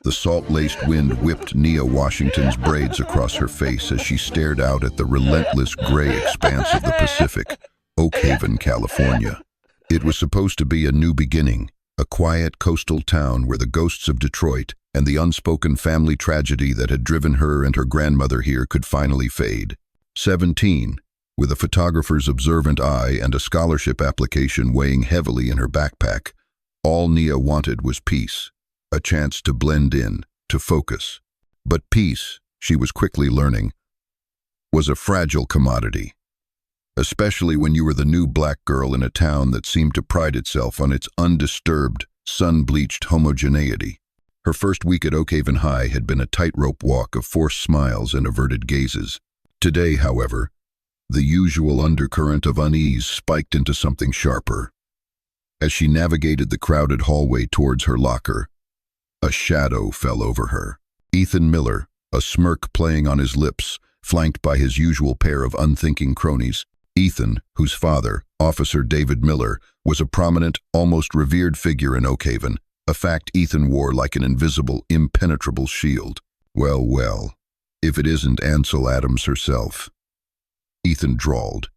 The salt-laced wind whipped Nia Washington's braids across her face as she stared out at the relentless gray expanse of the Pacific, Oakhaven, California. It was supposed to be a new beginning, a quiet coastal town where the ghosts of Detroit and the unspoken family tragedy that had driven her and her grandmother here could finally fade. 17, with a photographer's observant eye and a scholarship application weighing heavily in her backpack, all Nia wanted was peace. A chance to blend in, to focus. But peace, she was quickly learning, was a fragile commodity. Especially when you were the new black girl in a town that seemed to pride itself on its undisturbed, sun-bleached homogeneity. Her first week at Oakhaven High had been a tightrope walk of forced smiles and averted gazes. Today, however, the usual undercurrent of unease spiked into something sharper. As she navigated the crowded hallway towards her locker, a shadow fell over her. Ethan Miller, a smirk playing on his lips, flanked by his usual pair of unthinking cronies. Ethan, whose father, Officer David Miller, was a prominent, almost revered figure in Oakhaven, a fact Ethan wore like an invisible, impenetrable shield. Well, if it isn't Ansel Adams herself. Ethan drawled,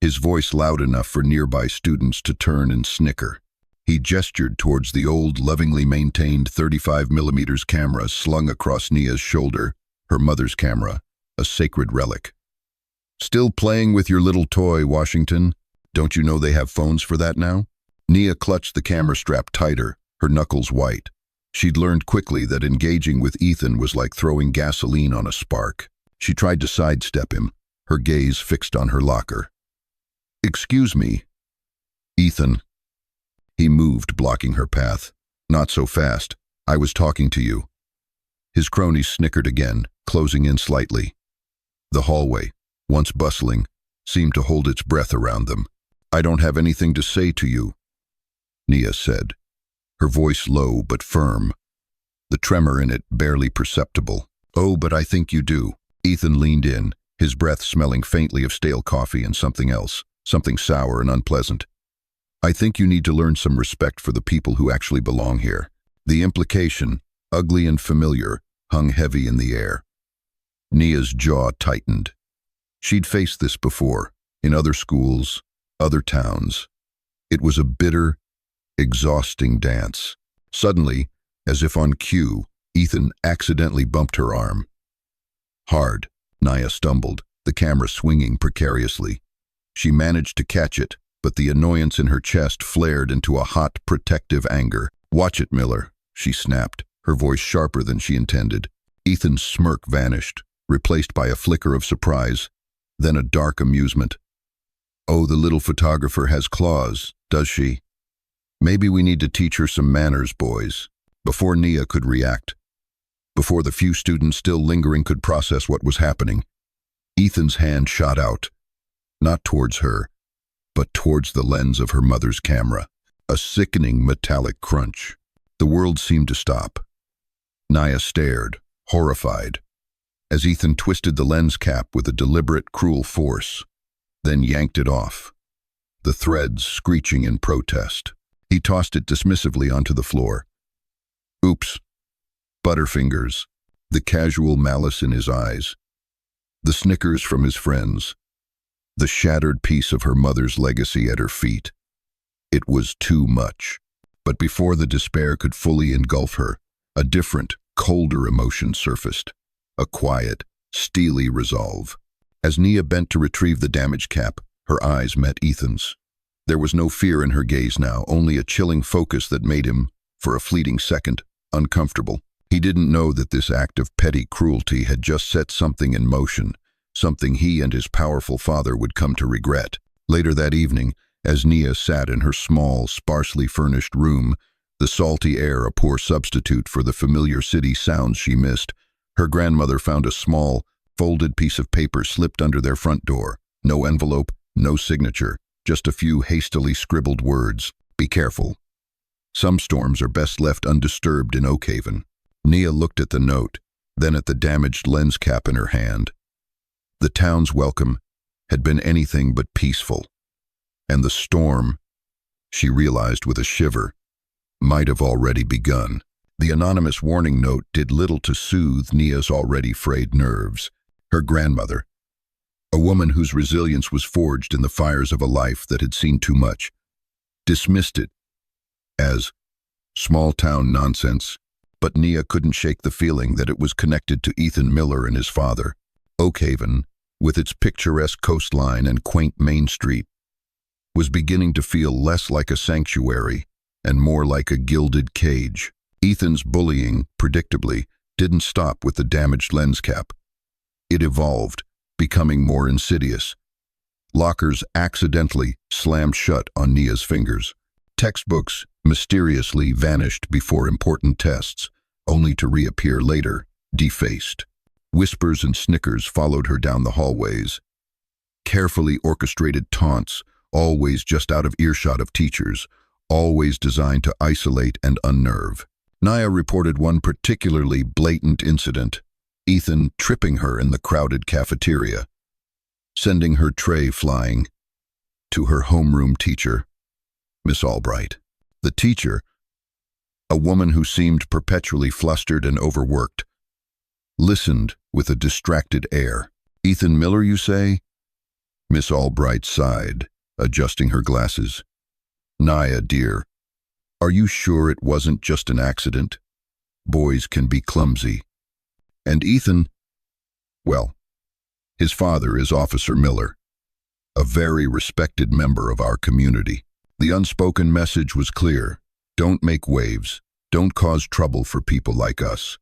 his voice loud enough for nearby students to turn and snicker. He gestured towards the old, lovingly maintained 35mm camera slung across Nia's shoulder, her mother's camera, a sacred relic. "Still playing with your little toy, Washington? Don't you know they have phones for that now?" Nia clutched the camera strap tighter, her knuckles white. She'd learned quickly that engaging with Ethan was like throwing gasoline on a spark. She tried to sidestep him, her gaze fixed on her locker. "Excuse me, Ethan." He moved, blocking her path. "Not so fast. I was talking to you." His cronies snickered again, closing in slightly. The hallway, once bustling, seemed to hold its breath around them. "I don't have anything to say to you," Nia said, her voice low but firm, the tremor in it barely perceptible. "Oh, but I think you do." Ethan leaned in, his breath smelling faintly of stale coffee and something else, something sour and unpleasant. "I think you need to learn some respect for the people who actually belong here." The implication, ugly and familiar, hung heavy in the air. Nia's jaw tightened. She'd faced this before, in other schools, other towns. It was a bitter, exhausting dance. Suddenly, as if on cue, Ethan accidentally bumped her arm. Hard, Nia stumbled, the camera swinging precariously. She managed to catch it, but the annoyance in her chest flared into a hot, protective anger. "Watch it, Miller," she snapped, her voice sharper than she intended. Ethan's smirk vanished, replaced by a flicker of surprise, then a dark amusement. "Oh, the little photographer has claws, does she? Maybe we need to teach her some manners, boys." Before Nia could react, before the few students still lingering could process what was happening, Ethan's hand shot out, not towards her, but towards the lens of her mother's camera. A sickening metallic crunch. The world seemed to stop. Nia stared, horrified, as Ethan twisted the lens cap with a deliberate, cruel force, then yanked it off, the threads screeching in protest. He tossed it dismissively onto the floor. "Oops." Butterfingers, the casual malice in his eyes, the snickers from his friends, the shattered piece of her mother's legacy at her feet. It was too much. But before the despair could fully engulf her, a different, colder emotion surfaced. A quiet, steely resolve. As Nia bent to retrieve the damaged cap, her eyes met Ethan's. There was no fear in her gaze now, only a chilling focus that made him, for a fleeting second, uncomfortable. He didn't know that this act of petty cruelty had just set something in motion, something he and his powerful father would come to regret. Later that evening, as Nia sat in her small, sparsely furnished room, the salty air a poor substitute for the familiar city sounds she missed, her grandmother found a small, folded piece of paper slipped under their front door. No envelope, no signature, just a few hastily scribbled words. "Be careful. Some storms are best left undisturbed in Oakhaven." Nia looked at the note, then at the damaged lens cap in her hand. The town's welcome had been anything but peaceful, and the storm, she realized with a shiver, might have already begun. The anonymous warning note did little to soothe Nia's already frayed nerves. Her grandmother, a woman whose resilience was forged in the fires of a life that had seen too much, dismissed it as small-town nonsense, but Nia couldn't shake the feeling that it was connected to Ethan Miller and his father. Oakhaven, with its picturesque coastline and quaint Main Street, was beginning to feel less like a sanctuary and more like a gilded cage. Ethan's bullying, predictably, didn't stop with the damaged lens cap. It evolved, becoming more insidious. Lockers accidentally slammed shut on Nia's fingers. Textbooks mysteriously vanished before important tests, only to reappear later, defaced. Whispers and snickers followed her down the hallways. Carefully orchestrated taunts, always just out of earshot of teachers, always designed to isolate and unnerve. Nia reported one particularly blatant incident, Ethan tripping her in the crowded cafeteria, sending her tray flying to her homeroom teacher, Miss Albright. The teacher, a woman who seemed perpetually flustered and overworked, listened with a distracted air. "Ethan Miller, you say?" Miss Albright sighed, adjusting her glasses. "Nia, dear, are you sure it wasn't just an accident? Boys can be clumsy. And Ethan, well, his father is Officer Miller, a very respected member of our community." The unspoken message was clear. Don't make waves. Don't cause trouble for people like us.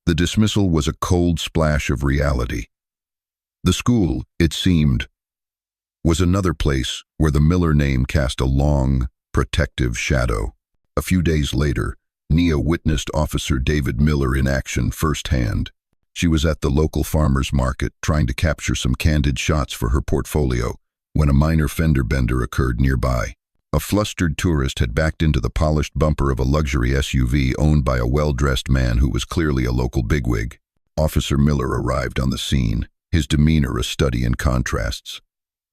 The dismissal was a cold splash of reality. The school, it seemed, was another place where the Miller name cast a long, protective shadow. A few days later, Nia witnessed Officer David Miller in action firsthand. She was at the local farmer's market trying to capture some candid shots for her portfolio when a minor fender bender occurred nearby. A flustered tourist had backed into the polished bumper of a luxury SUV owned by a well-dressed man who was clearly a local bigwig. Officer Miller arrived on the scene, his demeanor a study in contrasts.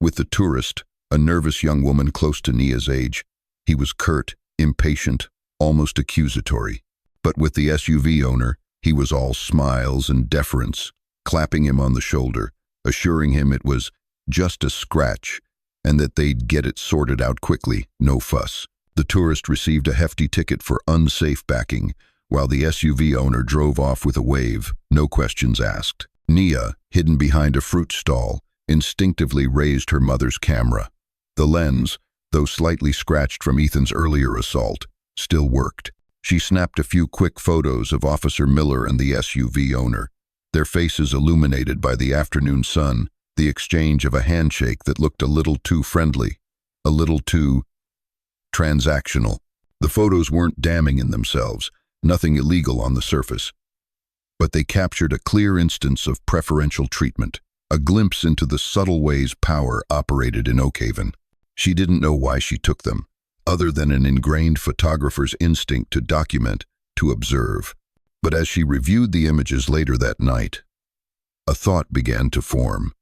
With the tourist, a nervous young woman close to Nia's age, he was curt, impatient, almost accusatory. But with the SUV owner, he was all smiles and deference, clapping him on the shoulder, assuring him it was just a scratch and that they'd get it sorted out quickly, no fuss. The tourist received a hefty ticket for unsafe backing, while the SUV owner drove off with a wave, no questions asked. Nia, hidden behind a fruit stall, instinctively raised her mother's camera. The lens, though slightly scratched from Ethan's earlier assault, still worked. She snapped a few quick photos of Officer Miller and the SUV owner, their faces illuminated by the afternoon sun, the exchange of a handshake that looked a little too friendly, a little too transactional. The photos weren't damning in themselves, nothing illegal on the surface, but they captured a clear instance of preferential treatment, a glimpse into the subtle ways power operated in Oakhaven. She didn't know why she took them, other than an ingrained photographer's instinct to document, to observe. But as she reviewed the images later that night, a thought began to form.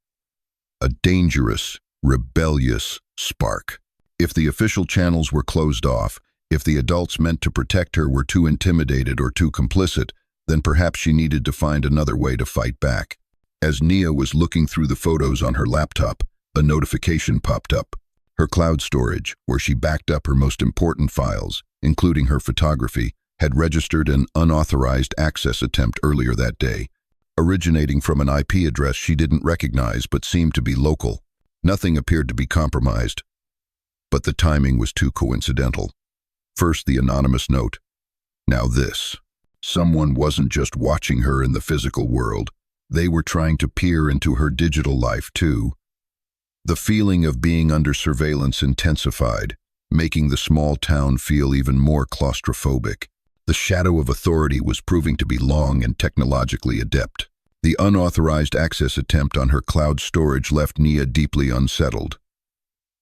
A dangerous, rebellious spark. If the official channels were closed off, if the adults meant to protect her were too intimidated or too complicit, then perhaps she needed to find another way to fight back. As Nia was looking through the photos on her laptop, a notification popped up. Her cloud storage, where she backed up her most important files, including her photography, had registered an unauthorized access attempt earlier that day, originating from an IP address she didn't recognize but seemed to be local. Nothing appeared to be compromised, but the timing was too coincidental. First the anonymous note, now this. Someone wasn't just watching her in the physical world, they were trying to peer into her digital life too. The feeling of being under surveillance intensified, making the small town feel even more claustrophobic. The shadow of authority was proving to be long and technologically adept. The unauthorized access attempt on her cloud storage left Nia deeply unsettled.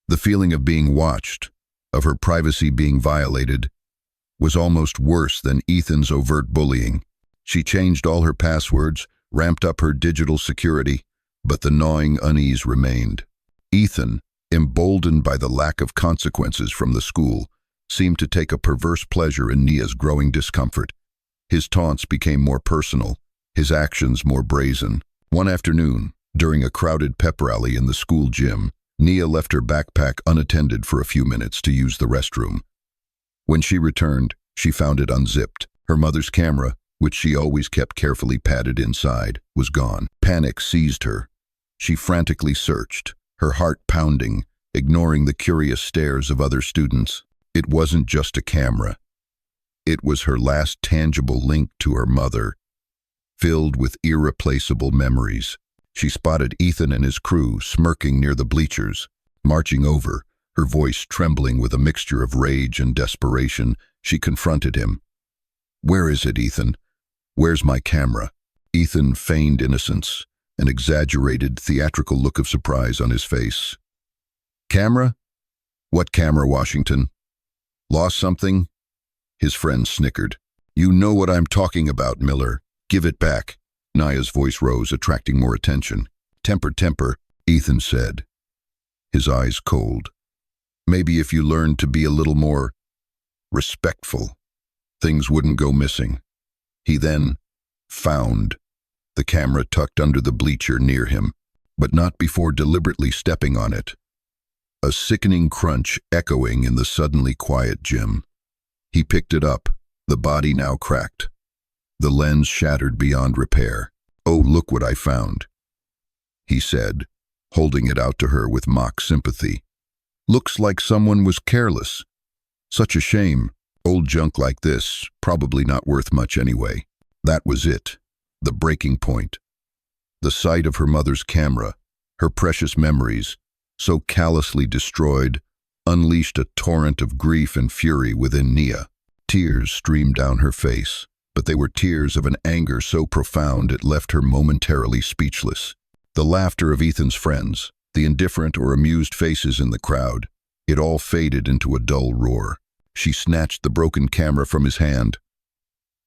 The feeling of being watched, of her privacy being violated, was almost worse than Ethan's overt bullying. She changed all her passwords, ramped up her digital security, but the gnawing unease remained. Ethan, emboldened by the lack of consequences from the school, seemed to take a perverse pleasure in Nia's growing discomfort. His taunts became more personal, his actions more brazen. One afternoon, during a crowded pep rally in the school gym, Nia left her backpack unattended for a few minutes to use the restroom. When she returned, she found it unzipped. Her mother's camera, which she always kept carefully padded inside, was gone. Panic seized her. She frantically searched, her heart pounding, ignoring the curious stares of other students. It wasn't just a camera. It was her last tangible link to her mother, filled with irreplaceable memories. She spotted Ethan and his crew smirking near the bleachers. Marching over, her voice trembling with a mixture of rage and desperation, she confronted him. "Where is it, Ethan? Where's my camera?" Ethan feigned innocence, an exaggerated, theatrical look of surprise on his face. "Camera? What camera, Washington? Lost something?" His friend snickered. "You know what I'm talking about, Miller. Give it back." Nia's voice rose, attracting more attention. Temper, Ethan said, his eyes cold. "Maybe if you learned to be a little more respectful, things wouldn't go missing." He then found the camera tucked under the bleacher near him, but not before deliberately stepping on it. A sickening crunch echoing in the suddenly quiet gym. He picked it up, the body now cracked, the lens shattered beyond repair. "Oh, look what I found," he said, holding it out to her with mock sympathy. "Looks like someone was careless. Such a shame. Old junk like this, probably not worth much anyway." That was it, the breaking point. The sight of her mother's camera, her precious memories, so callously destroyed, unleashed a torrent of grief and fury within Nia. Tears streamed down her face, but they were tears of an anger so profound it left her momentarily speechless. The laughter of Ethan's friends, the indifferent or amused faces in the crowd, it all faded into a dull roar. She snatched the broken camera from his hand,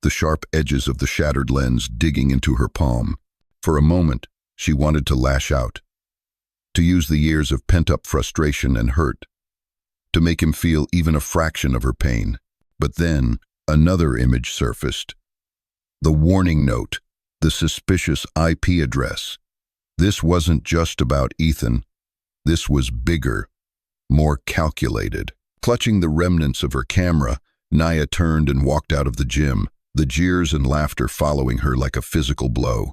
the sharp edges of the shattered lens digging into her palm. For a moment, she wanted to lash out, to use the years of pent-up frustration and hurt, to make him feel even a fraction of her pain. But then, another image surfaced. The warning note, the suspicious IP address. This wasn't just about Ethan. This was bigger, more calculated. Clutching the remnants of her camera, Nia turned and walked out of the gym, the jeers and laughter following her like a physical blow.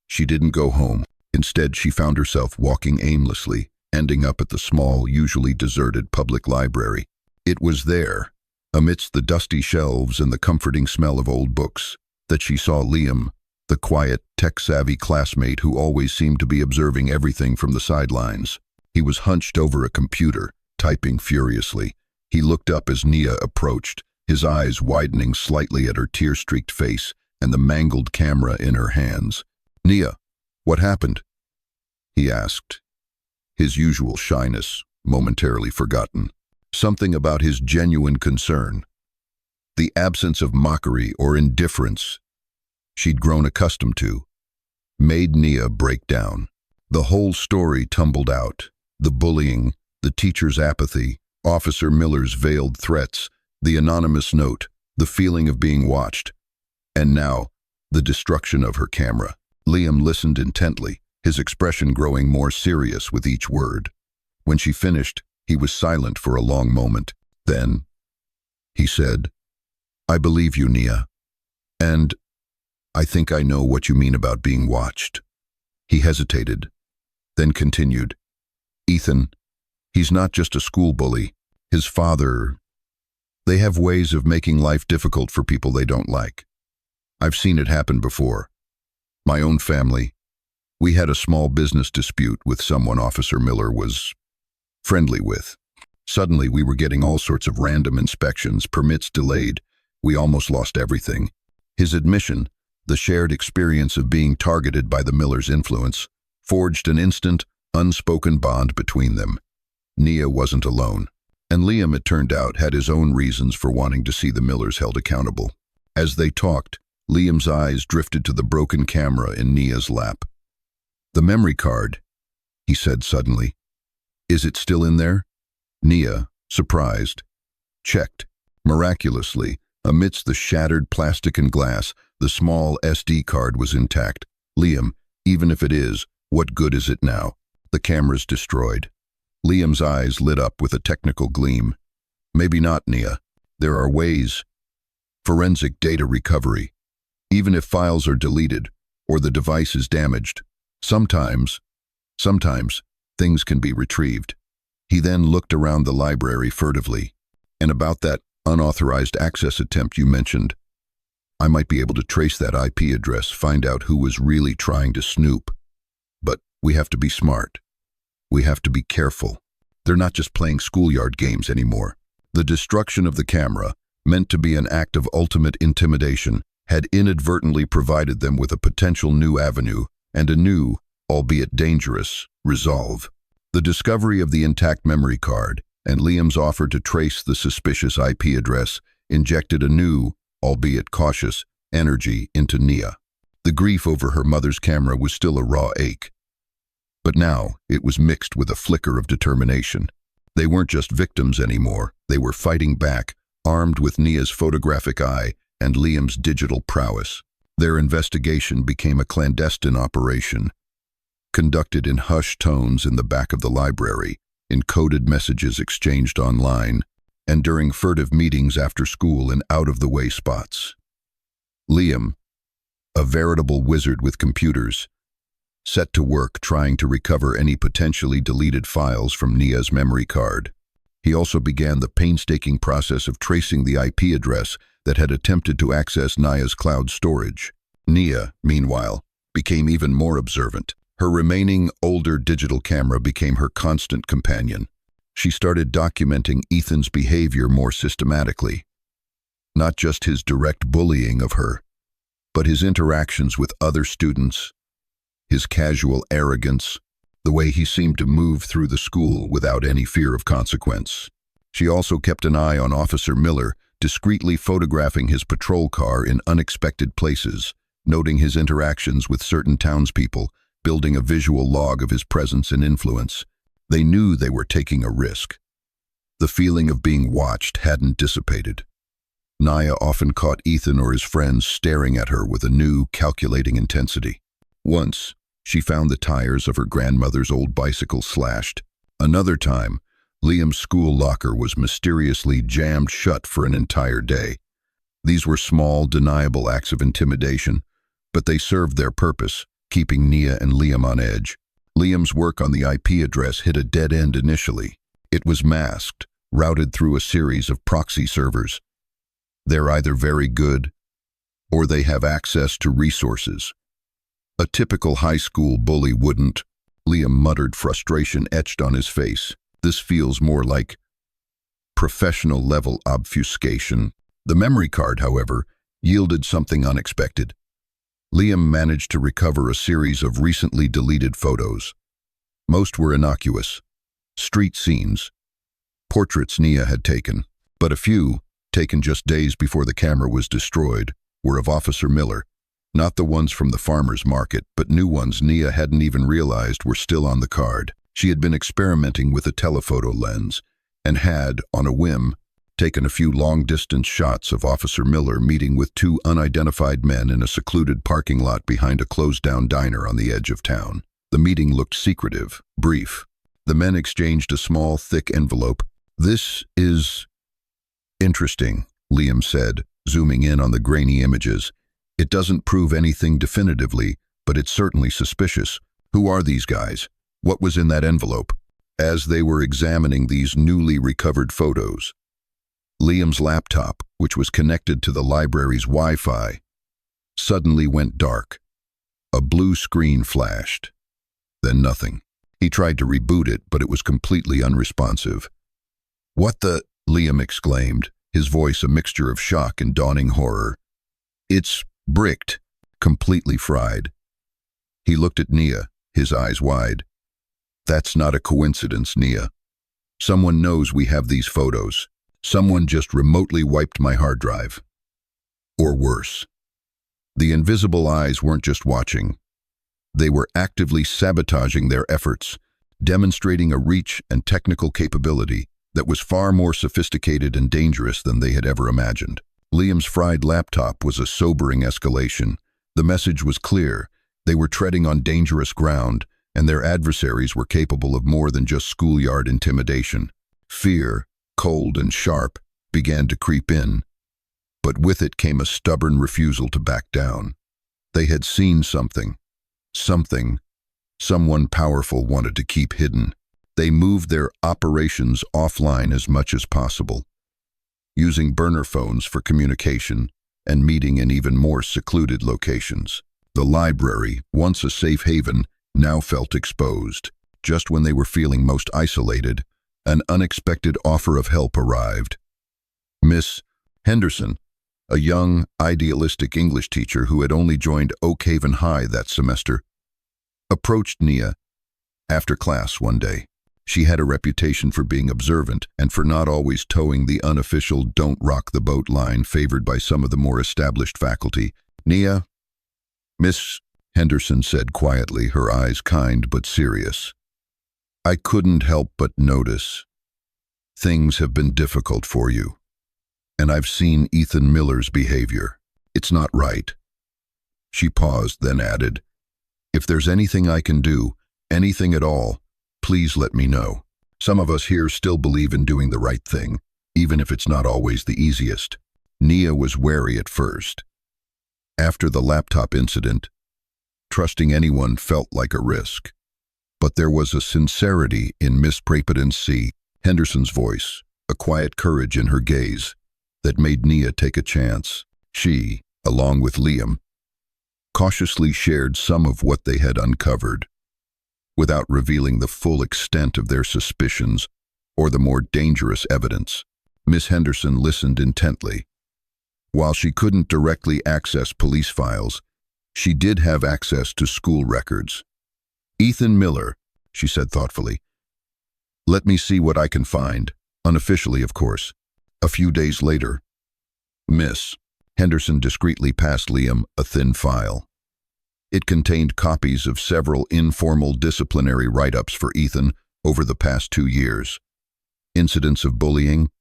She didn't go home. Instead, she found herself walking aimlessly, ending up at the small, usually deserted public library. It was there, amidst the dusty shelves and the comforting smell of old books, that she saw Liam, the quiet, tech-savvy classmate who always seemed to be observing everything from the sidelines. He was hunched over a computer, typing furiously. He looked up as Nia approached, his eyes widening slightly at her tear-streaked face and the mangled camera in her hands. "Nia, what happened?" he asked, his usual shyness momentarily forgotten. Something about his genuine concern, the absence of mockery or indifference she'd grown accustomed to, made Nia break down. The whole story tumbled out. The bullying, the teacher's apathy, Officer Miller's veiled threats, the anonymous note, the feeling of being watched, and now, the destruction of her camera. Liam listened intently, his expression growing more serious with each word. When she finished, he was silent for a long moment. Then, he said, "I believe you, Nia. And I think I know what you mean about being watched." He hesitated, then continued, "Ethan, he's not just a school bully. His father, they have ways of making life difficult for people they don't like. I've seen it happen before. My own family, we had a small business dispute with someone Officer Miller was friendly with. Suddenly, we were getting all sorts of random inspections, permits delayed. We almost lost everything." His admission, the shared experience of being targeted by the Millers' influence, forged an instant, unspoken bond between them. Nia wasn't alone. And Liam, it turned out, had his own reasons for wanting to see the Millers held accountable. As they talked, Liam's eyes drifted to the broken camera in Nia's lap. "The memory card," he said suddenly. "Is it still in there?" Nia, surprised, checked. Miraculously, Amidst the shattered plastic and glass, the small SD card was intact. Liam, even if it is, what good is it now? The camera's destroyed. Liam's eyes lit up with a technical gleam. Maybe not, Nia. There are ways. Forensic data recovery. Even if files are deleted or the device is damaged, sometimes, things can be retrieved. He then looked around the library furtively. And about that unauthorized access attempt you mentioned, I might be able to trace that IP address, find out who was really trying to snoop. But we have to be smart. We have to be careful. They're not just playing schoolyard games anymore. The destruction of the camera, meant to be an act of ultimate intimidation, had inadvertently provided them with a potential new avenue and a new, albeit dangerous, resolve. The discovery of the intact memory card and Liam's offer to trace the suspicious IP address injected a new, albeit cautious, energy into Nia. The grief over her mother's camera was still a raw ache. But now it was mixed with a flicker of determination. They weren't just victims anymore, they were fighting back, armed with Nia's photographic eye and Liam's digital prowess. Their investigation became a clandestine operation, conducted in hushed tones in the back of the library, in coded messages exchanged online, and during furtive meetings after school in out-of-the-way spots. Liam, a veritable wizard with computers, set to work trying to recover any potentially deleted files from Nia's memory card. He also began the painstaking process of tracing the IP address that had attempted to access Nia's cloud storage. Nia, meanwhile, became even more observant. Her remaining older digital camera became her constant companion. She started documenting Ethan's behavior more systematically. Not just his direct bullying of her, but his interactions with other students, his casual arrogance, the way he seemed to move through the school without any fear of consequence. She also kept an eye on Officer Miller, discreetly photographing his patrol car in unexpected places, noting his interactions with certain townspeople, building a visual log of his presence and influence. They knew they were taking a risk. The feeling of being watched hadn't dissipated. Nia often caught Ethan or his friends staring at her with a new, calculating intensity. Once, she found the tires of her grandmother's old bicycle slashed. Another time, Liam's school locker was mysteriously jammed shut for an entire day. These were small, deniable acts of intimidation, but they served their purpose, keeping Nia and Liam on edge. Liam's work on the IP address hit a dead end initially. It was masked, routed through a series of proxy servers. They're either very good, or they have access to resources. A typical high school bully wouldn't. Liam muttered, frustration etched on his face. This feels more like professional-level obfuscation. The memory card, however, yielded something unexpected. Liam managed to recover a series of recently deleted photos. Most were innocuous. Street scenes. Portraits Nia had taken. But a few, taken just days before the camera was destroyed, were of Officer Miller. Not the ones from the farmer's market, but new ones Nia hadn't even realized were still on the card. She had been experimenting with a telephoto lens and had, on a whim, taken a few long-distance shots of Officer Miller meeting with two unidentified men in a secluded parking lot behind a closed-down diner on the edge of town. The meeting looked secretive, brief. The men exchanged a small, thick envelope. "This is interesting," Liam said, zooming in on the grainy images. "It doesn't prove anything definitively, but it's certainly suspicious. Who are these guys? What was in that envelope?" As they were examining these newly recovered photos, Liam's laptop, which was connected to the library's Wi-Fi, suddenly went dark. A blue screen flashed. Then nothing. He tried to reboot it, but it was completely unresponsive. "What the?" Liam exclaimed, his voice a mixture of shock and dawning horror. "It's bricked, completely fried." He looked at Nia, his eyes wide. "That's not a coincidence, Nia. Someone knows we have these photos. Someone just remotely wiped my hard drive. Or worse." The invisible eyes weren't just watching. They were actively sabotaging their efforts, demonstrating a reach and technical capability that was far more sophisticated and dangerous than they had ever imagined. Liam's fried laptop was a sobering escalation. The message was clear. They were treading on dangerous ground, and their adversaries were capable of more than just schoolyard intimidation. Fear, cold and sharp, began to creep in, but with it came a stubborn refusal to back down. They had seen something. Someone powerful wanted to keep hidden. They moved their operations offline as much as possible, using burner phones for communication and meeting in even more secluded locations. The library, once a safe haven, now felt exposed. Just when they were feeling most isolated, an unexpected offer of help arrived. Miss Henderson, a young, idealistic English teacher who had only joined Oakhaven High that semester, approached Nia after class one day. She had a reputation for being observant and for not always towing the unofficial "don't rock the boat" line favored by some of the more established faculty. "Nia," Miss Henderson said quietly, her eyes kind but serious, "I couldn't help but notice. Things have been difficult for you. And I've seen Ethan Miller's behavior. It's not right." She paused, then added, "If there's anything I can do, anything at all, please let me know. Some of us here still believe in doing the right thing, even if it's not always the easiest." Nia was wary at first. After the laptop incident, trusting anyone felt like a risk. But there was a sincerity in Miss C. Henderson's voice, a quiet courage in her gaze, that made Nia take a chance. She, along with Liam, cautiously shared some of what they had uncovered, without revealing the full extent of their suspicions or the more dangerous evidence. Miss Henderson listened intently. While she couldn't directly access police files, she did have access to school records. "Ethan Miller," she said thoughtfully. "Let me see what I can find, unofficially, of course." A few days later, Miss Henderson discreetly passed Liam a thin file. It contained copies of several informal disciplinary write-ups for Ethan over the past 2 years. Incidents of bullying,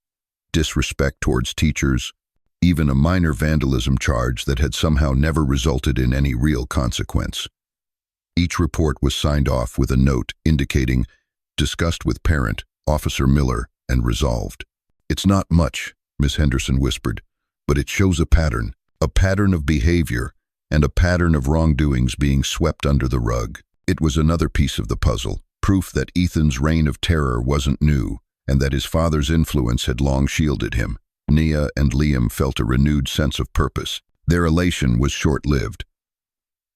disrespect towards teachers, even a minor vandalism charge that had somehow never resulted in any real consequence. Each report was signed off with a note indicating discussed with parent, Officer Miller, and resolved. "It's not much," Miss Henderson whispered, "but it shows a pattern of behavior, and a pattern of wrongdoings being swept under the rug." It was another piece of the puzzle, proof that Ethan's reign of terror wasn't new, and that his father's influence had long shielded him. Nia and Liam felt a renewed sense of purpose. Their elation was short-lived.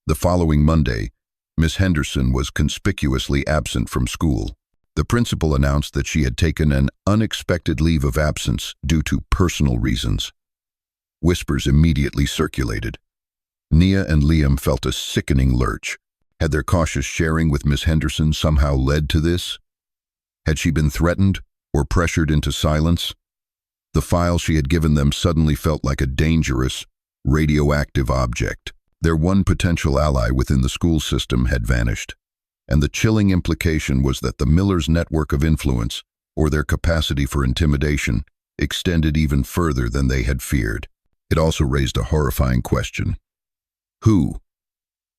The following Monday, Miss Henderson was conspicuously absent from school. The principal announced that she had taken an unexpected leave of absence due to personal reasons. Whispers immediately circulated. Nia and Liam felt a sickening lurch. Had their cautious sharing with Miss Henderson somehow led to this? Had she been threatened or pressured into silence? The file she had given them suddenly felt like a dangerous, radioactive object. Their one potential ally within the school system had vanished, and the chilling implication was that the Millers' network of influence, or their capacity for intimidation, extended even further than they had feared. It also raised a horrifying question. Who,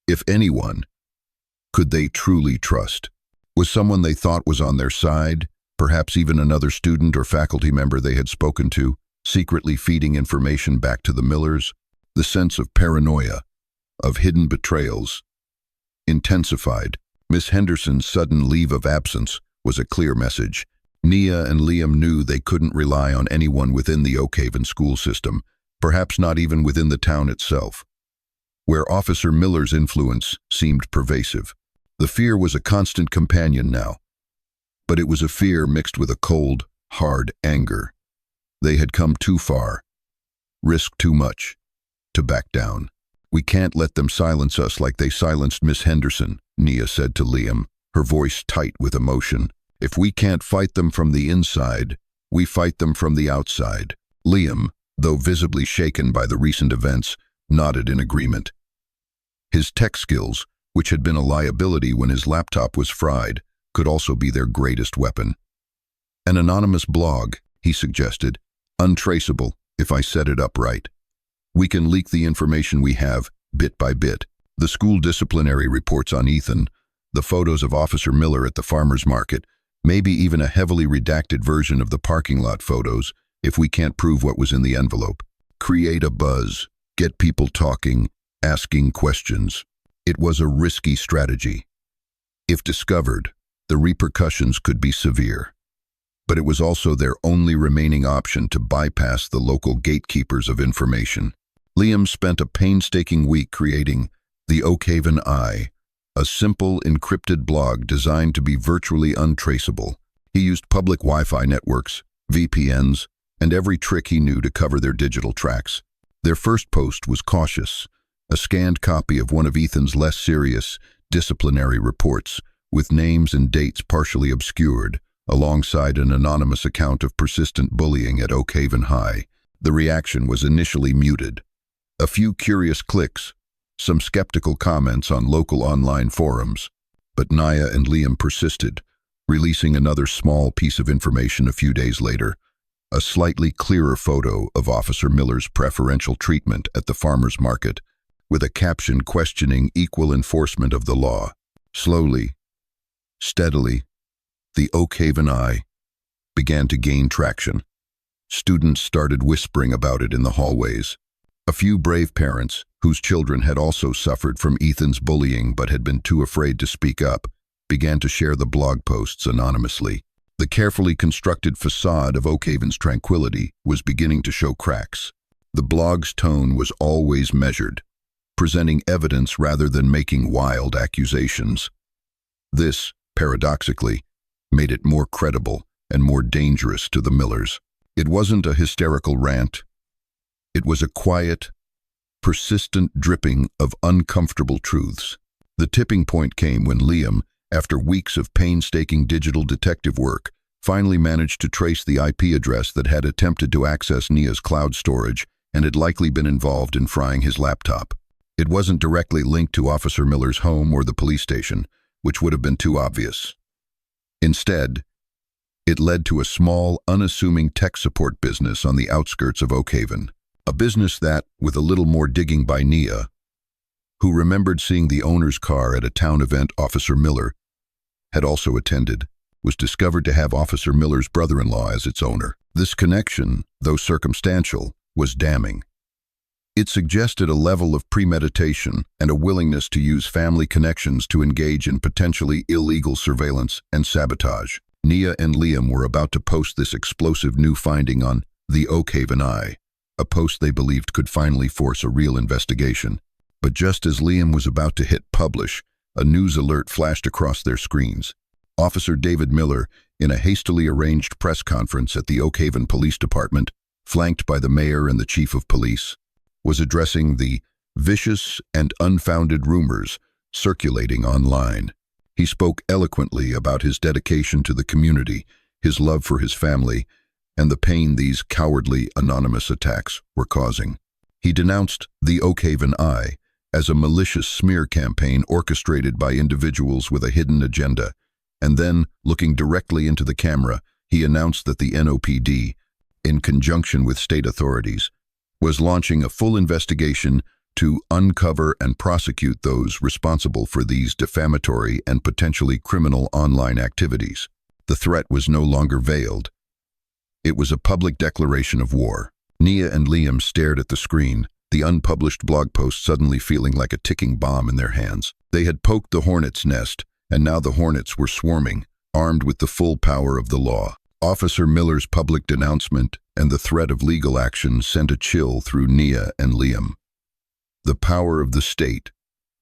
if anyone, could they truly trust? Was someone they thought was on their side, perhaps even another student or faculty member they had spoken to, secretly feeding information back to the Millers? The sense of paranoia, of hidden betrayals, intensified. Miss Henderson's sudden leave of absence was a clear message. Nia and Liam knew they couldn't rely on anyone within the Oakhaven school system, perhaps not even within the town itself, where Officer Miller's influence seemed pervasive. The fear was a constant companion now, but it was a fear mixed with a cold, hard anger. They had come too far, risked too much, to back down. "We can't let them silence us like they silenced Miss Henderson," Nia said to Liam, her voice tight with emotion. "If we can't fight them from the inside, we fight them from the outside." Liam, though visibly shaken by the recent events, nodded in agreement. His tech skills, which had been a liability when his laptop was fried, could also be their greatest weapon. "An anonymous blog," he suggested, "untraceable, if I set it up right. We can leak the information we have, bit by bit. The school disciplinary reports on Ethan, the photos of Officer Miller at the farmer's market, maybe even a heavily redacted version of the parking lot photos, if we can't prove what was in the envelope. Create a buzz, get people talking, asking questions. It was a risky strategy. If discovered, the repercussions could be severe. But it was also their only remaining option to bypass the local gatekeepers of information. Liam spent a painstaking week creating the Oakhaven Eye, a simple, encrypted blog designed to be virtually untraceable. He used public Wi-Fi networks, VPNs, and every trick he knew to cover their digital tracks. Their first post was cautious, a scanned copy of one of Ethan's less serious disciplinary reports, with names and dates partially obscured, alongside an anonymous account of persistent bullying at Oakhaven High. The reaction was initially muted. A few curious clicks, some skeptical comments on local online forums, but Nia and Liam persisted, releasing another small piece of information a few days later, a slightly clearer photo of Officer Miller's preferential treatment at the farmer's market, with a caption questioning equal enforcement of the law. Slowly, steadily, the Oakhaven Eye began to gain traction. Students started whispering about it in the hallways. A few brave parents, whose children had also suffered from Ethan's bullying but had been too afraid to speak up, began to share the blog posts anonymously. The carefully constructed facade of Oakhaven's tranquility was beginning to show cracks. The blog's tone was always measured, presenting evidence rather than making wild accusations. This, paradoxically, made it more credible and more dangerous to the Millers. It wasn't a hysterical rant. It was a quiet, persistent dripping of uncomfortable truths. The tipping point came when Liam, after weeks of painstaking digital detective work, finally managed to trace the IP address that had attempted to access Nia's cloud storage and had likely been involved in frying his laptop. It wasn't directly linked to Officer Miller's home or the police station, which would have been too obvious. Instead, it led to a small, unassuming tech support business on the outskirts of Oakhaven. A business that, with a little more digging by Nia, who remembered seeing the owner's car at a town event Officer Miller had also attended, was discovered to have Officer Miller's brother-in-law as its owner. This connection, though circumstantial, was damning. It suggested a level of premeditation and a willingness to use family connections to engage in potentially illegal surveillance and sabotage. Nia and Liam were about to post this explosive new finding on the Oakhaven Eye, a post they believed could finally force a real investigation. But just as Liam was about to hit publish, a news alert flashed across their screens. Officer David Miller, in a hastily arranged press conference at the Oakhaven Police Department, flanked by the mayor and the chief of police, was addressing the vicious and unfounded rumors circulating online. He spoke eloquently about his dedication to the community, his love for his family, and the pain these cowardly, anonymous attacks were causing. He denounced the Oakhaven Eye as a malicious smear campaign orchestrated by individuals with a hidden agenda, and then, looking directly into the camera, he announced that the NOPD, in conjunction with state authorities, was launching a full investigation to uncover and prosecute those responsible for these defamatory and potentially criminal online activities. The threat was no longer veiled. It was a public declaration of war. Nia and Liam stared at the screen, the unpublished blog post suddenly feeling like a ticking bomb in their hands. They had poked the hornet's nest, and now the hornets were swarming, armed with the full power of the law. Officer Miller's public denouncement and the threat of legal action sent a chill through Nia and Liam. The power of the state,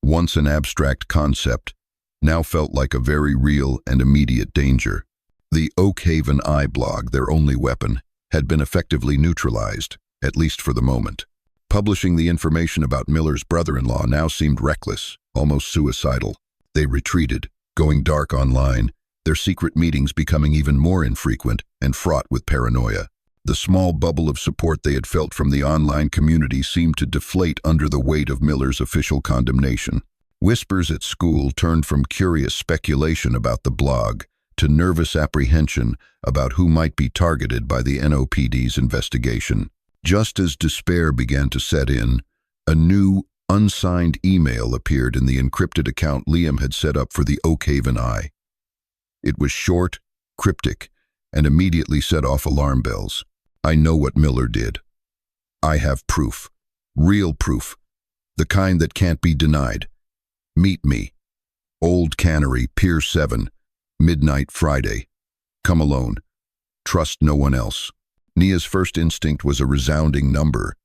once an abstract concept, now felt like a very real and immediate danger. The Oakhaven Eye blog, their only weapon, had been effectively neutralized, at least for the moment. Publishing the information about Miller's brother-in-law now seemed reckless, almost suicidal. They retreated, going dark online, their secret meetings becoming even more infrequent and fraught with paranoia. The small bubble of support they had felt from the online community seemed to deflate under the weight of Miller's official condemnation. Whispers at school turned from curious speculation about the blog to nervous apprehension about who might be targeted by the NOPD's investigation. Just as despair began to set in, a new, unsigned email appeared in the encrypted account Liam had set up for the Oakhaven Eye. It was short, cryptic, and immediately set off alarm bells. I know what Miller did. I have proof. Real proof. The kind that can't be denied. Meet me. Old Cannery, Pier 7, midnight Friday. Come alone. Trust no one else. Nia's first instinct was a resounding number.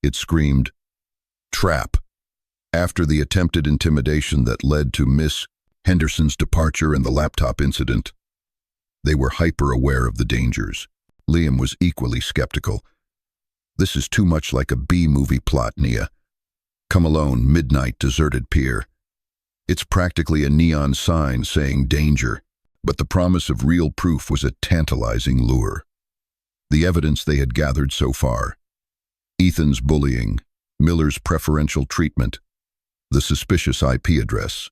It screamed, trap. After the attempted intimidation that led to Miss Henderson's departure and the laptop incident, they were hyper-aware of the dangers. Liam was equally skeptical. This is too much like a B-movie plot, Nia. Come alone, midnight, deserted pier. It's practically a neon sign saying danger, but the promise of real proof was a tantalizing lure. The evidence they had gathered so far, Ethan's bullying, Miller's preferential treatment, the suspicious IP address,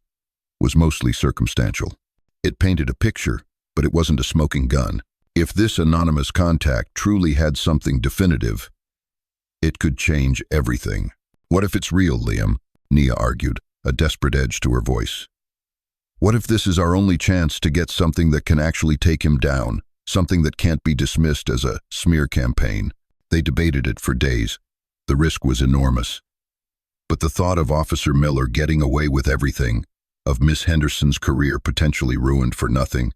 was mostly circumstantial. It painted a picture, but it wasn't a smoking gun. If this anonymous contact truly had something definitive, it could change everything. What if it's real, Liam? Nia argued, a desperate edge to her voice. What if this is our only chance to get something that can actually take him down, something that can't be dismissed as a smear campaign? They debated it for days. The risk was enormous. But the thought of Officer Miller getting away with everything, of Miss Henderson's career potentially ruined for nothing,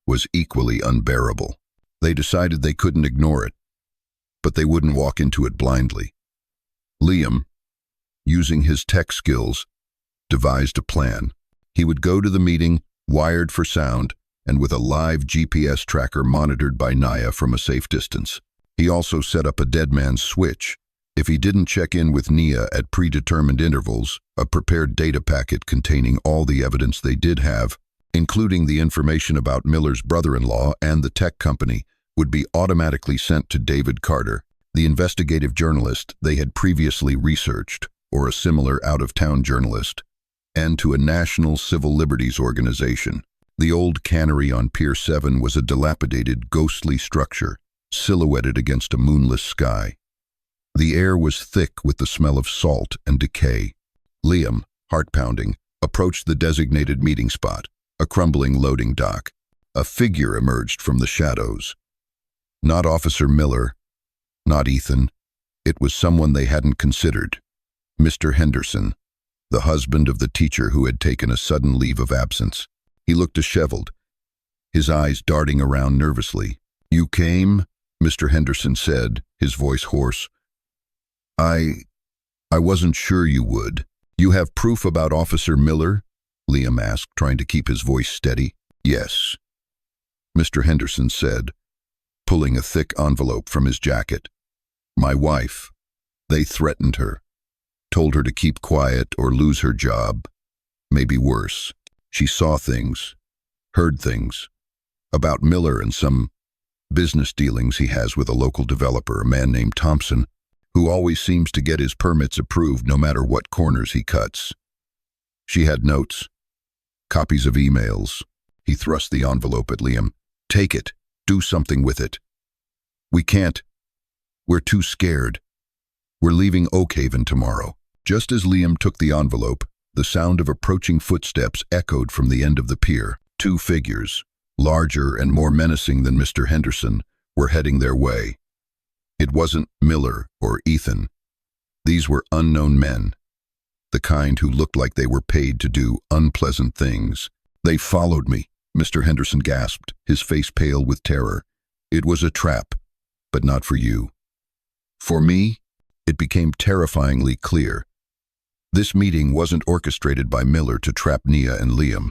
was equally unbearable. They decided they couldn't ignore it, but they wouldn't walk into it blindly. Liam, using his tech skills, devised a plan. He would go to the meeting, wired for sound, and with a live GPS tracker monitored by Nia from a safe distance. He also set up a dead man's switch. If he didn't check in with Nia at predetermined intervals, a prepared data packet containing all the evidence they did have, including the information about Miller's brother-in-law and the tech company, would be automatically sent to David Carter, the investigative journalist they had previously researched, or a similar out-of-town journalist, and to a national civil liberties organization. The old cannery on Pier 7 was a dilapidated, ghostly structure, silhouetted against a moonless sky. The air was thick with the smell of salt and decay. Liam, heart-pounding, approached the designated meeting spot, a crumbling loading dock. A figure emerged from the shadows. Not Officer Miller, not Ethan. It was someone they hadn't considered. Mr. Henderson, the husband of the teacher who had taken a sudden leave of absence. He looked disheveled, his eyes darting around nervously. "You came?" Mr. Henderson said, his voice hoarse. I wasn't sure you would." "You have proof about Officer Miller?" Liam asked, trying to keep his voice steady. "Yes," Mr. Henderson said, pulling a thick envelope from his jacket. "My wife. They threatened her. Told her to keep quiet or lose her job. Maybe worse. She saw things, heard things, about Miller and some business dealings he has with a local developer, a man named Thompson, who always seems to get his permits approved no matter what corners he cuts. She had notes, copies of emails." He thrust the envelope at Liam. "Take it. Do something with it. We can't. We're too scared. We're leaving Oakhaven tomorrow." Just as Liam took the envelope, the sound of approaching footsteps echoed from the end of the pier. Two figures, larger and more menacing than Mr. Henderson, were heading their way. It wasn't Miller or Ethan. These were unknown men, the kind who looked like they were paid to do unpleasant things. "They followed me," Mr. Henderson gasped, his face pale with terror. "It was a trap, but not for you." For me, it became terrifyingly clear. This meeting wasn't orchestrated by Miller to trap Nia and Liam.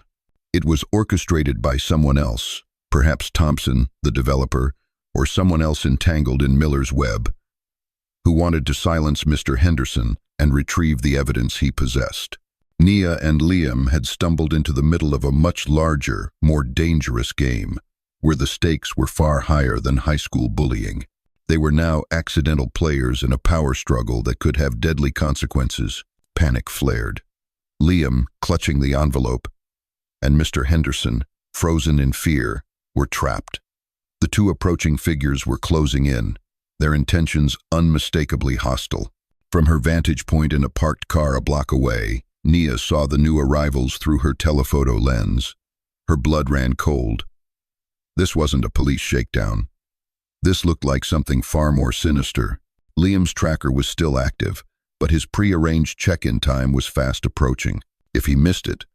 It was orchestrated by someone else, perhaps Thompson, the developer, or someone else entangled in Miller's web, who wanted to silence Mr. Henderson and retrieve the evidence he possessed. Nia and Liam had stumbled into the middle of a much larger, more dangerous game, where the stakes were far higher than high school bullying. They were now accidental players in a power struggle that could have deadly consequences. Panic flared. Liam, clutching the envelope, and Mr. Henderson, frozen in fear, were trapped. The two approaching figures were closing in, their intentions unmistakably hostile. From her vantage point in a parked car a block away, Nia saw the new arrivals through her telephoto lens. Her blood ran cold. This wasn't a police shakedown. This looked like something far more sinister. Liam's tracker was still active, but his pre-arranged check-in time was fast approaching. If he missed it,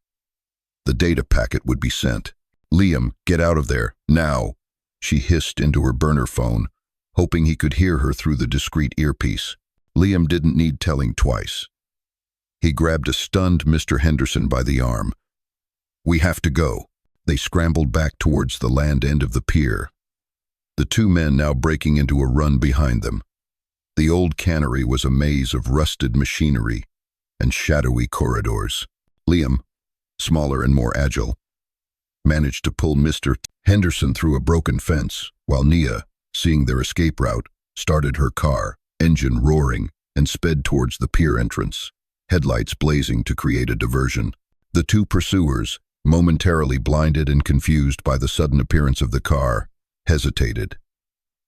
the data packet would be sent. "Liam, get out of there, now," she hissed into her burner phone, hoping he could hear her through the discreet earpiece. Liam didn't need telling twice. He grabbed a stunned Mr. Henderson by the arm. "We have to go." They scrambled back towards the land end of the pier, the two men now breaking into a run behind them. The old cannery was a maze of rusted machinery and shadowy corridors. Liam, smaller and more agile, managed to pull Mr. Henderson through a broken fence, while Nia, seeing their escape route, started her car, engine roaring, and sped towards the pier entrance, headlights blazing to create a diversion. The two pursuers, momentarily blinded and confused by the sudden appearance of the car, hesitated.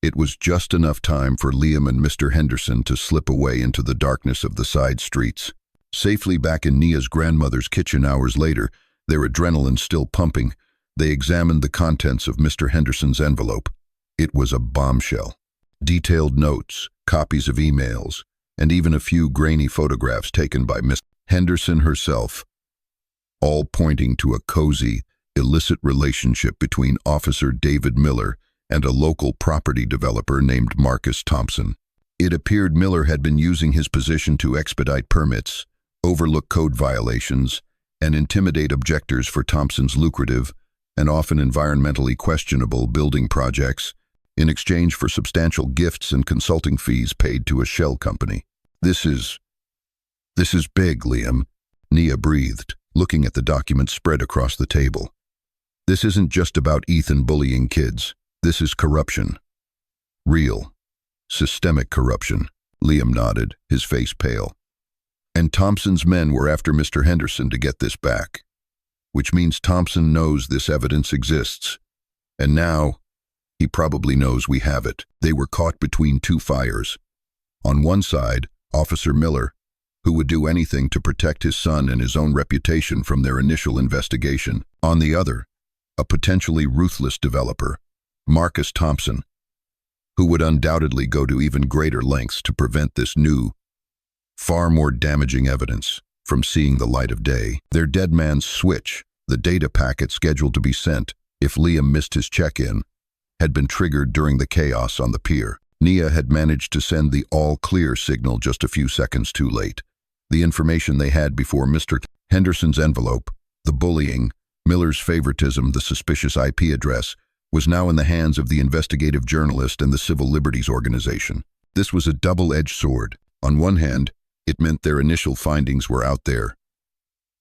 It was just enough time for Liam and Mr. Henderson to slip away into the darkness of the side streets. Safely back in Nia's grandmother's kitchen hours later, their adrenaline still pumping, they examined the contents of Mr. Henderson's envelope. It was a bombshell. Detailed notes, copies of emails, and even a few grainy photographs taken by Miss Henderson herself, all pointing to a cozy, illicit relationship between Officer David Miller and a local property developer named Marcus Thompson. It appeared Miller had been using his position to expedite permits, overlook code violations, and intimidate objectors for Thompson's lucrative and often environmentally questionable building projects in exchange for substantial gifts and consulting fees paid to a shell company. This is big, Liam," Nia breathed, looking at the documents spread across the table. "This isn't just about Ethan bullying kids. This is corruption. Real, systemic corruption." Liam nodded, his face pale. "And Thompson's men were after Mr. Henderson to get this back, which means Thompson knows this evidence exists. And now, he probably knows we have it." They were caught between two fires. On one side, Officer Miller, who would do anything to protect his son and his own reputation from their initial investigation. On the other, a potentially ruthless developer, Marcus Thompson, who would undoubtedly go to even greater lengths to prevent this new, far more damaging evidence from seeing the light of day. Their dead man's switch, the data packet scheduled to be sent if Liam missed his check-in, had been triggered during the chaos on the pier. Nia had managed to send the all-clear signal just a few seconds too late. The information they had before Mr. Henderson's envelope, the bullying, Miller's favoritism, the suspicious IP address, was now in the hands of the investigative journalist and the Civil Liberties Organization. This was a double-edged sword. On one hand, it meant their initial findings were out there,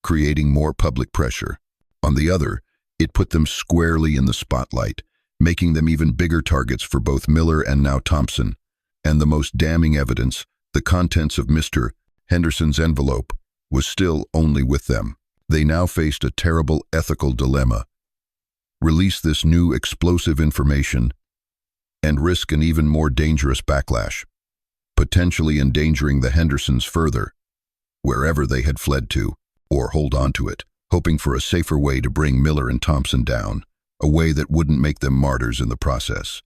creating more public pressure. On the other, it put them squarely in the spotlight, making them even bigger targets for both Miller and now Thompson. And the most damning evidence, the contents of Mr. Henderson's envelope, was still only with them. They now faced a terrible ethical dilemma: release this new explosive information and risk an even more dangerous backlash, potentially endangering the Hendersons further, wherever they had fled to, or hold on to it, hoping for a safer way to bring Miller and Thompson down, a way that wouldn't make them martyrs in the process.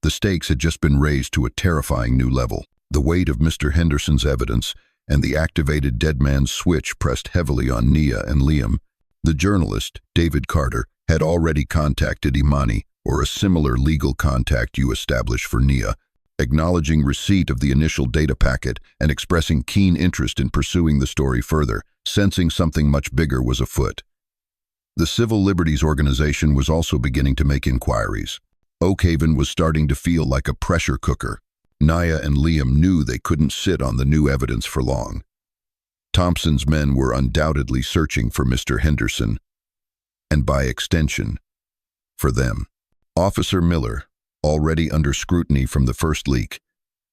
The stakes had just been raised to a terrifying new level. The weight of Mr. Henderson's evidence and the activated dead man's switch pressed heavily on Nia and Liam. The journalist, David Carter, had already contacted Imani, or a similar legal contact you establish for Nia, acknowledging receipt of the initial data packet and expressing keen interest in pursuing the story further, sensing something much bigger was afoot. The Civil Liberties Organization was also beginning to make inquiries. Oakhaven was starting to feel like a pressure cooker. Nia and Liam knew they couldn't sit on the new evidence for long. Thompson's men were undoubtedly searching for Mr. Henderson, and by extension, for them. Officer Miller, already under scrutiny from the first leak,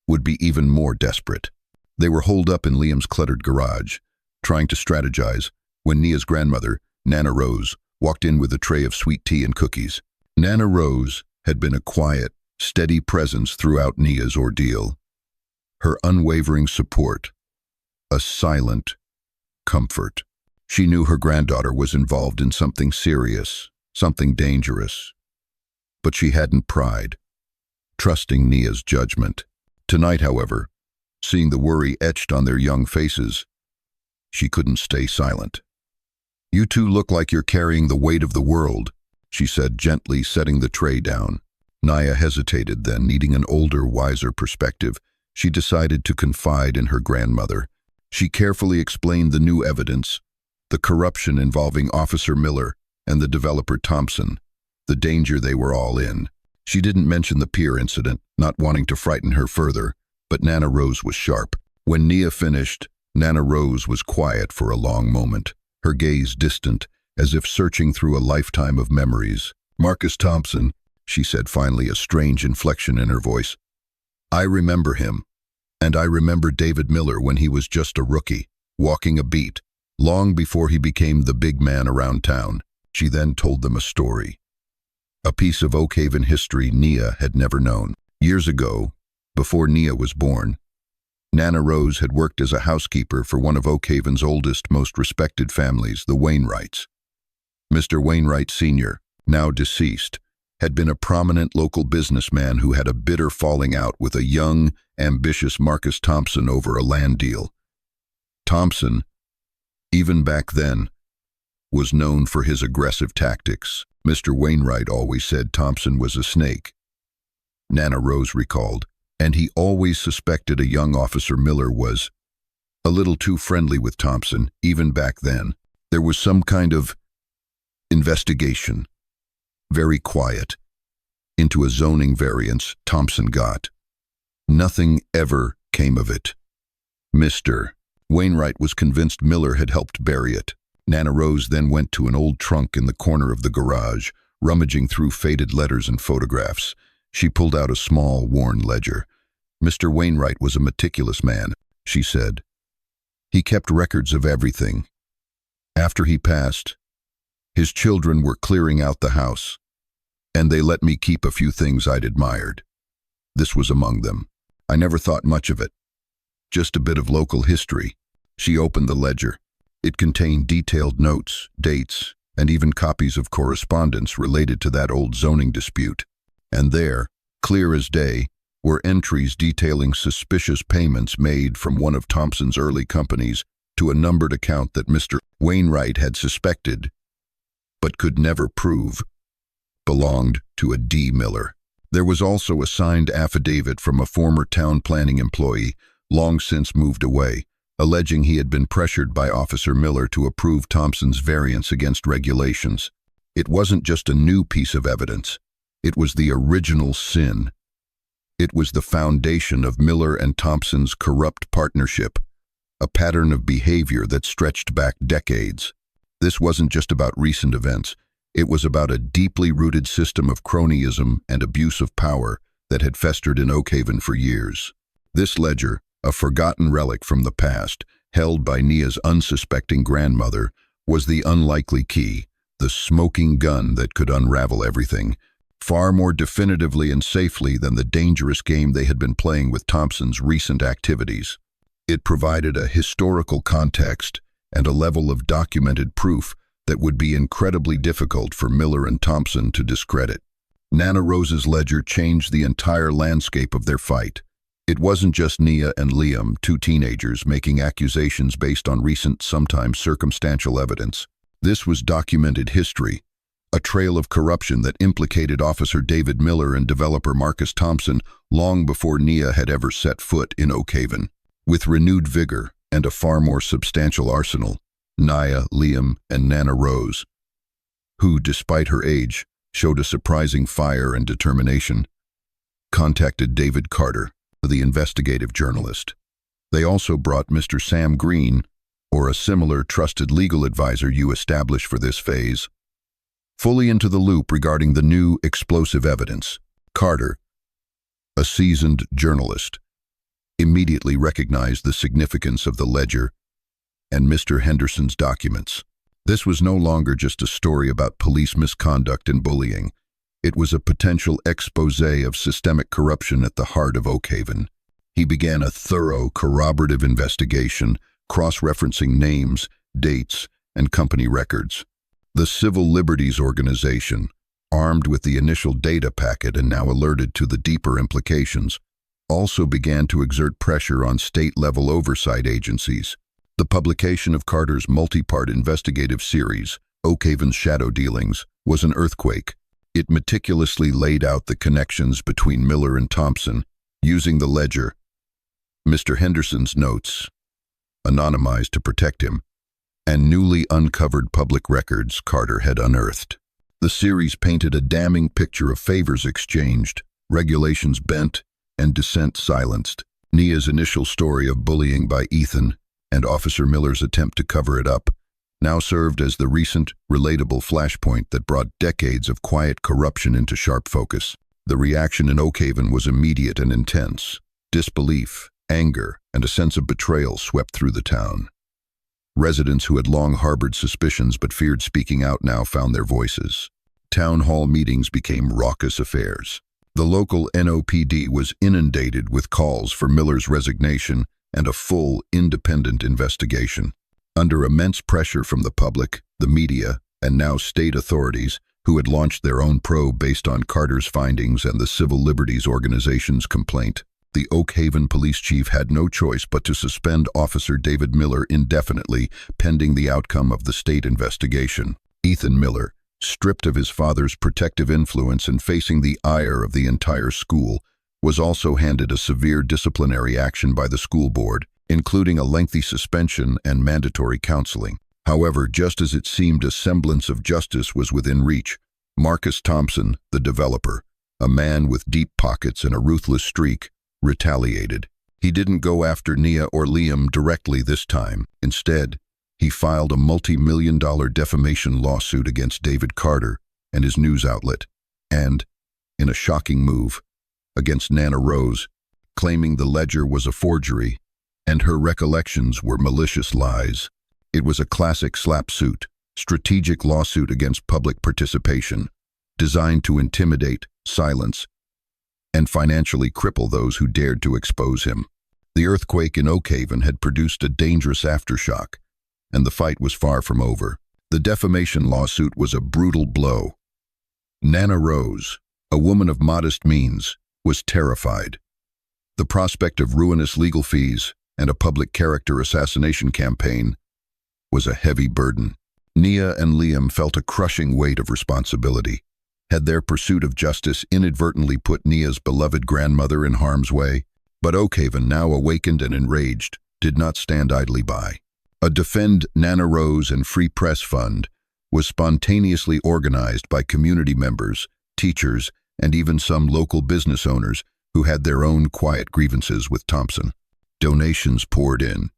would be even more desperate. They were holed up in Liam's cluttered garage, trying to strategize, when Nia's grandmother, Nana Rose, walked in with a tray of sweet tea and cookies. Nana Rose had been a quiet, steady presence throughout Nia's ordeal, her unwavering support, a silent comfort. She knew her granddaughter was involved in something serious, something dangerous, but she hadn't pried, trusting Nia's judgment. Tonight, however, seeing the worry etched on their young faces, she couldn't stay silent. "You two look like you're carrying the weight of the world," she said, gently setting the tray down. Nia hesitated, then, needing an older, wiser perspective, she decided to confide in her grandmother. She carefully explained the new evidence, the corruption involving Officer Miller and the developer Thompson, the danger they were all in. She didn't mention the pier incident, not wanting to frighten her further, but Nana Rose was sharp. When Nia finished, Nana Rose was quiet for a long moment, her gaze distant, as if searching through a lifetime of memories. "Marcus Thompson," she said finally, a strange inflection in her voice. "I remember him, and I remember David Miller when he was just a rookie, walking a beat, long before he became the big man around town." She then told them a story, a piece of Oakhaven history Nia had never known. Years ago, before Nia was born, Nana Rose had worked as a housekeeper for one of Oakhaven's oldest, most respected families, the Wainwrights. Mr. Wainwright Sr., now deceased, had been a prominent local businessman who had a bitter falling out with a young, ambitious Marcus Thompson over a land deal. Thompson, even back then, was known for his aggressive tactics. Mr. Wainwright always said Thompson was a snake, Nana Rose recalled, and he always suspected a young Officer Miller was a little too friendly with Thompson, even back then. There was some kind of investigation, very quiet, into a zoning variance Thompson got. Nothing ever came of it. Mr. Wainwright was convinced Miller had helped bury it. Nana Rose then went to an old trunk in the corner of the garage, rummaging through faded letters and photographs. She pulled out a small, worn ledger. "Mr. Wainwright was a meticulous man," she said. "He kept records of everything. After he passed, his children were clearing out the house, and they let me keep a few things I'd admired. This was among them. I never thought much of it. Just a bit of local history." She opened the ledger. It contained detailed notes, dates, and even copies of correspondence related to that old zoning dispute. And there, clear as day, were entries detailing suspicious payments made from one of Thompson's early companies to a numbered account that Mr. Wainwright had suspected, but could never prove, belonged to a D. Miller. There was also a signed affidavit from a former town planning employee, long since moved away, alleging he had been pressured by Officer Miller to approve Thompson's variance against regulations. It wasn't just a new piece of evidence. It was the original sin. It was the foundation of Miller and Thompson's corrupt partnership, a pattern of behavior that stretched back decades. This wasn't just about recent events. It was about a deeply rooted system of cronyism and abuse of power that had festered in Oakhaven for years. This ledger, a forgotten relic from the past, held by Nia's unsuspecting grandmother, was the unlikely key, the smoking gun that could unravel everything, far more definitively and safely than the dangerous game they had been playing with Thompson's recent activities. It provided a historical context and a level of documented proof that would be incredibly difficult for Miller and Thompson to discredit. Nana Rose's ledger changed the entire landscape of their fight. It wasn't just Nia and Liam, two teenagers, making accusations based on recent, sometimes circumstantial evidence. This was documented history, a trail of corruption that implicated Officer David Miller and developer Marcus Thompson long before Nia had ever set foot in Oakhaven. With renewed vigor and a far more substantial arsenal, Nia, Liam, and Nana Rose, who, despite her age, showed a surprising fire and determination, contacted David Carter, the investigative journalist. They also brought Mr. Sam Green, or a similar trusted legal advisor you establish for this phase, fully into the loop regarding the new explosive evidence. Carter, a seasoned journalist, immediately recognized the significance of the ledger and Mr. Henderson's documents. This was no longer just a story about police misconduct and bullying. It was a potential expose of systemic corruption at the heart of Oakhaven. He began a thorough, corroborative investigation, cross-referencing names, dates, and company records. The Civil Liberties Organization, armed with the initial data packet and now alerted to the deeper implications, also began to exert pressure on state-level oversight agencies. The publication of Carter's multi-part investigative series, Oakhaven's Shadow Dealings, was an earthquake. It meticulously laid out the connections between Miller and Thompson, using the ledger, Mr. Henderson's notes, anonymized to protect him, and newly uncovered public records Carter had unearthed. The series painted a damning picture of favors exchanged, regulations bent, and dissent silenced. Nia's initial story of bullying by Ethan and Officer Miller's attempt to cover it up now served as the recent, relatable flashpoint that brought decades of quiet corruption into sharp focus. The reaction in Oakhaven was immediate and intense. Disbelief, anger, and a sense of betrayal swept through the town. Residents who had long harbored suspicions but feared speaking out now found their voices. Town hall meetings became raucous affairs. The local NOPD was inundated with calls for Miller's resignation and a full, independent investigation. Under immense pressure from the public, the media, and now state authorities, who had launched their own probe based on Carter's findings and the Civil Liberties Organization's complaint, the Oakhaven police chief had no choice but to suspend Officer David Miller indefinitely pending the outcome of the state investigation. Ethan Miller, stripped of his father's protective influence and facing the ire of the entire school, was also handed a severe disciplinary action by the school board, including a lengthy suspension and mandatory counseling. However, just as it seemed a semblance of justice was within reach, Marcus Thompson, the developer, a man with deep pockets and a ruthless streak, retaliated. He didn't go after Nia or Liam directly this time. Instead, he filed a multi-million-dollar defamation lawsuit against David Carter and his news outlet, and, in a shocking move, against Nana Rose, claiming the ledger was a forgery and her recollections were malicious lies. It was a classic slap suit, strategic lawsuit against public participation, designed to intimidate, silence, and financially cripple those who dared to expose him. The earthquake in Oakhaven had produced a dangerous aftershock, and the fight was far from over. The defamation lawsuit was a brutal blow. Nana Rose, a woman of modest means, was terrified. The prospect of ruinous legal fees and a public character assassination campaign was a heavy burden. Nia and Liam felt a crushing weight of responsibility. Had their pursuit of justice inadvertently put Nia's beloved grandmother in harm's way? But Oakhaven, now awakened and enraged, did not stand idly by. A Defend Nana Rose and Free Press Fund was spontaneously organized by community members, teachers, and even some local business owners who had their own quiet grievances with Thompson. Donations poured in.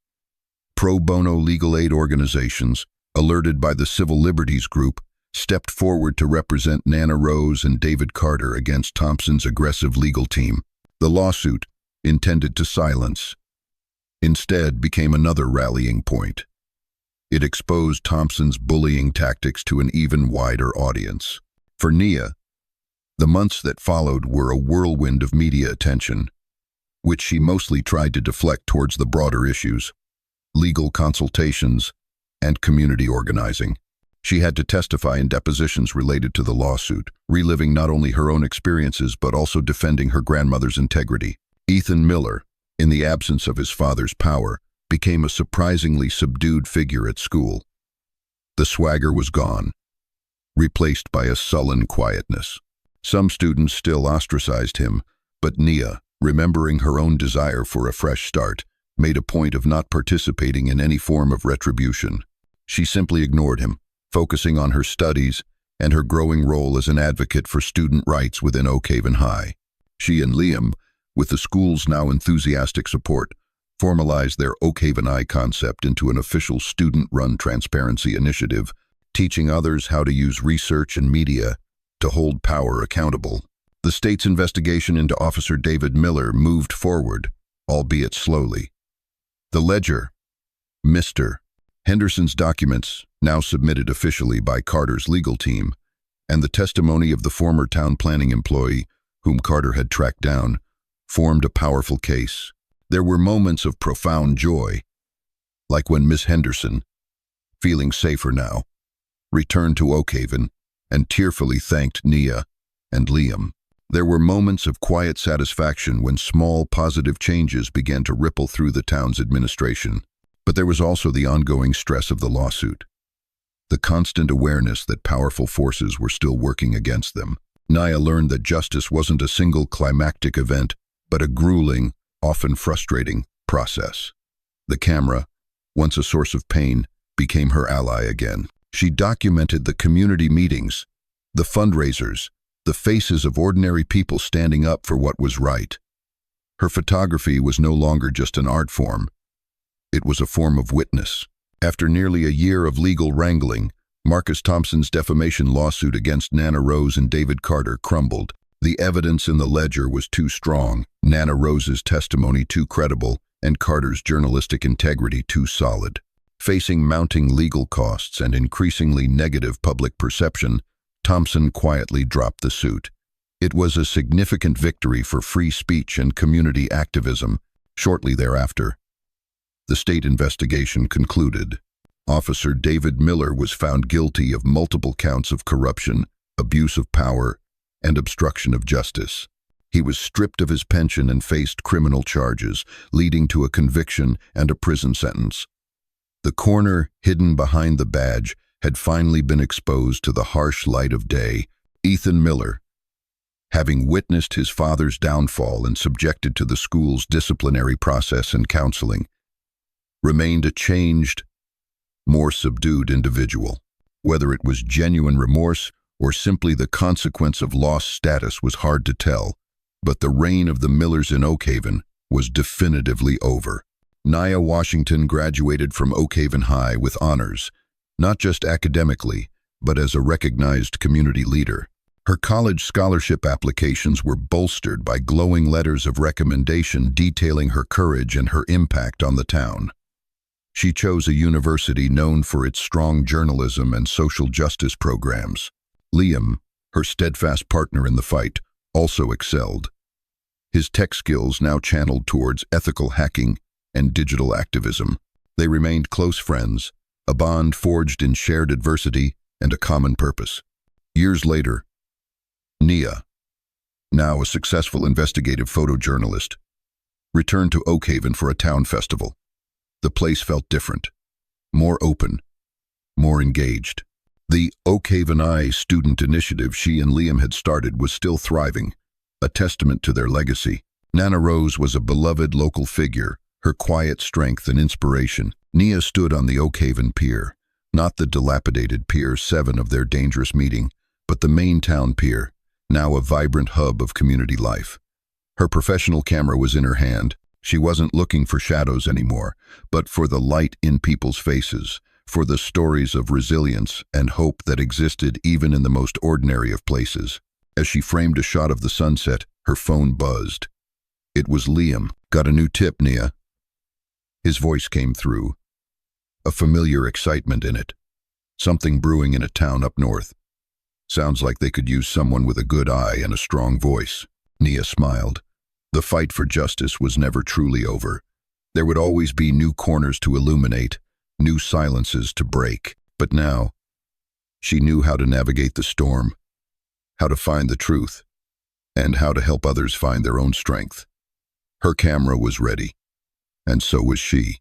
Pro bono legal aid organizations, alerted by the Civil Liberties Group, stepped forward to represent Nana Rose and David Carter against Thompson's aggressive legal team. The lawsuit, intended to silence, instead became another rallying point. It exposed Thompson's bullying tactics to an even wider audience. For Nia, the months that followed were a whirlwind of media attention, which she mostly tried to deflect towards the broader issues, legal consultations, and community organizing. She had to testify in depositions related to the lawsuit, reliving not only her own experiences but also defending her grandmother's integrity. Ethan Miller, in the absence of his father's power, became a surprisingly subdued figure at school. The swagger was gone, replaced by a sullen quietness. Some students still ostracized him, but Nia, remembering her own desire for a fresh start, made a point of not participating in any form of retribution. She simply ignored him, focusing on her studies and her growing role as an advocate for student rights within Oakhaven High. She and Liam, with the school's now enthusiastic support, formalized their Oakhaven High concept into an official student-run transparency initiative, teaching others how to use research and media to hold power accountable. The state's investigation into Officer David Miller moved forward, albeit slowly. The ledger, Mr. Henderson's documents, now submitted officially by Carter's legal team, and the testimony of the former town planning employee, whom Carter had tracked down, formed a powerful case. There were moments of profound joy, like when Miss Henderson, feeling safer now, returned to Oakhaven and tearfully thanked Nia and Liam. There were moments of quiet satisfaction when small positive changes began to ripple through the town's administration. But there was also the ongoing stress of the lawsuit, the constant awareness that powerful forces were still working against them. Nia learned that justice wasn't a single climactic event, but a grueling, often frustrating process. The camera, once a source of pain, became her ally again. She documented the community meetings, the fundraisers, the faces of ordinary people standing up for what was right. Her photography was no longer just an art form. It was a form of witness. After nearly a year of legal wrangling, Marcus Thompson's defamation lawsuit against Nana Rose and David Carter crumbled. The evidence in the ledger was too strong, Nana Rose's testimony too credible, and Carter's journalistic integrity too solid. Facing mounting legal costs and increasingly negative public perception, Thompson quietly dropped the suit. It was a significant victory for free speech and community activism. Shortly thereafter, the state investigation concluded. Officer David Miller was found guilty of multiple counts of corruption, abuse of power, and obstruction of justice. He was stripped of his pension and faced criminal charges, leading to a conviction and a prison sentence. The corner hidden behind the badge had finally been exposed to the harsh light of day. Ethan Miller, having witnessed his father's downfall and subjected to the school's disciplinary process and counseling, remained a changed, more subdued individual. Whether it was genuine remorse or simply the consequence of lost status was hard to tell, but the reign of the Millers in Oakhaven was definitively over. Nia Washington graduated from Oakhaven High with honors, not just academically, but as a recognized community leader. Her college scholarship applications were bolstered by glowing letters of recommendation detailing her courage and her impact on the town. She chose a university known for its strong journalism and social justice programs. Liam, her steadfast partner in the fight, also excelled. His tech skills now channeled towards ethical hacking and digital activism. They remained close friends, a bond forged in shared adversity and a common purpose. Years later, Nia, now a successful investigative photojournalist, returned to Oakhaven for a town festival. The place felt different, more open, more engaged. The Oakhaven Eye student initiative she and Liam had started was still thriving, a testament to their legacy. Nana Rose was a beloved local figure, her quiet strength and inspiration. Nia stood on the Oakhaven Pier, not the dilapidated Pier 7 of their dangerous meeting, but the main town pier, now a vibrant hub of community life. Her professional camera was in her hand. She wasn't looking for shadows anymore, but for the light in people's faces, for the stories of resilience and hope that existed even in the most ordinary of places. As she framed a shot of the sunset, her phone buzzed. It was Liam. "Got a new tip, Nia." His voice came through, a familiar excitement in it. "Something brewing in a town up north. Sounds like they could use someone with a good eye and a strong voice." Nia smiled. The fight for justice was never truly over. There would always be new corners to illuminate, new silences to break. But now, she knew how to navigate the storm, how to find the truth, and how to help others find their own strength. Her camera was ready, and so was she.